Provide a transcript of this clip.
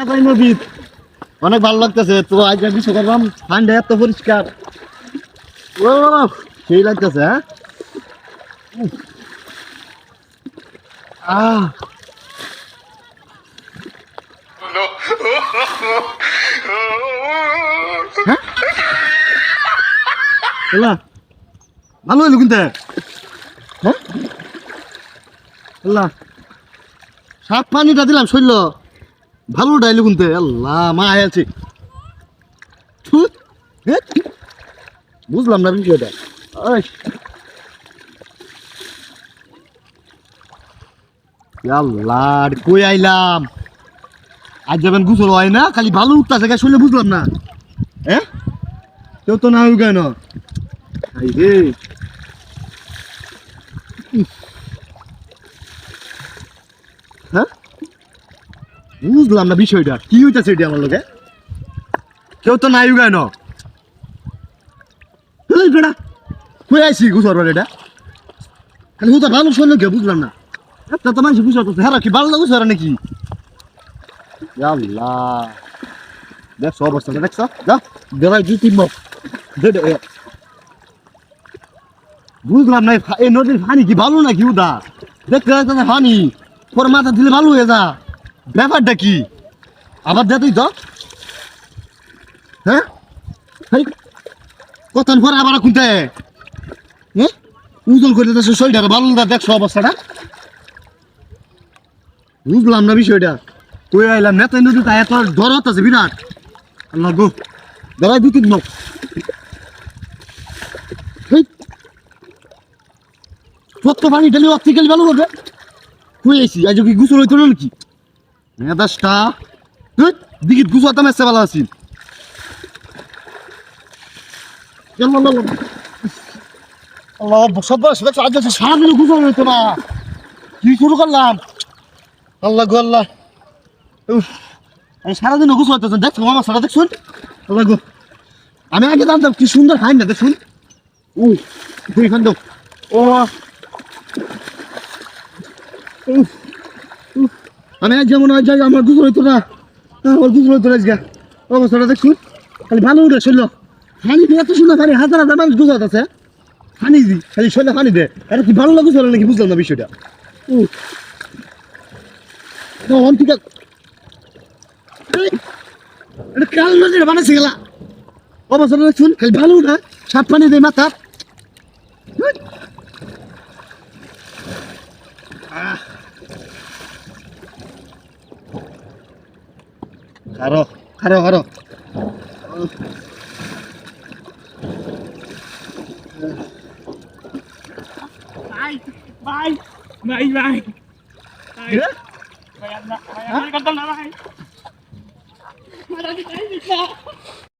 নদী অনেক ভালো লাগতেছে তো আজ কিছু করলাম ঠান্ডা এত পরিষ্কার ও সেই লাগতেছে হ্যাঁ আহ হ্যাঁ ভালো হইলো কিন্তু হ্যাঁ আল্লাহ সাত পানিটা দিলাম শৈল ভালো ডাইলো কিন্তু আল্লাহ মা আছে বুঝলাম না বিষয়টা আল্লাহ কই আইলাম আজ যাবেন গুছল হয় না খালি ভালো উঠতেছে শুনলে বুঝলাম না হ্যাঁ কেউ তো না কেন রে হ্যাঁ বুঝলাম না বিষয়টা কি হইতেছে এটা আমার লোকে কেউ তো নাই কেন কই আইসি গুছর এটা খালি হুতা ভালো শুনলো কে বুঝলাম না একটা তো মানুষ বুঝতে হ্যাঁ কি ভালো লাগছে নাকি আল্লাহ দেখছো অবস্থাটা দেখছো যা দেওয়াই দুই তিন বুঝলাম না এই নদীর পানি কি ভালো নাকি উদা দেখতে না পানি পরে মাথা দিলে ভালো হয়ে যা ব্যাপারটা কি আবার দে তুই তো হ্যাঁ কতক্ষণ পরে আবার খুঁজতে হ্যাঁ উজল করে দেখছো শরীরটা ভালো না দেখছো অবস্থাটা বুঝলাম না বিষয়টা কই আইলাম না তাই নদী তাই এত দরদ আছে বিরাট আল্লাহ গো দাঁড়াই দুই তিন কত পানি ঢেলে অপটিক্যাল ভালো করবে কই আইছি আজ কি গুছল হইতো না নাকি মেদাসটা দিকে গুছাতাম এসে ভালো আছি আল্লাহ সব আজ সারাদিন গুছল হইতো না কি শুরু করলাম আল্লাহ গো আল্লাহ আমি সারাদিন গুছল হইতো দেখছো আমার সারা দেখছুন আল্লাহ গো আমি আগে জানতাম কি সুন্দর খাই না দেখুন এখান তো ও আমি আজ যেমন আজ আমার গুজর হইতো না আমার গুজর হইতো না আজকে অবস্থাটা দেখুন খালি ভালো উঠে শুনলো হানি এত সুন্দর পানি হাজার হাজার মানুষ গুজরাত আছে হানি দি খালি শৈলে পানি দে এটা কি ভালো লাগে চলে নাকি বুঝলাম না বিষয়টা ঠিক আছে এটা কাল নদীটা বানাইছে গেলা অবস্থাটা দেখুন খালি ভালো উঠে সাত পানি দেয় মাথা খারো খারো খারো Bye. Bye. Bye. Bye. Bye. Bye. Bye. Bye. Bye. Bye.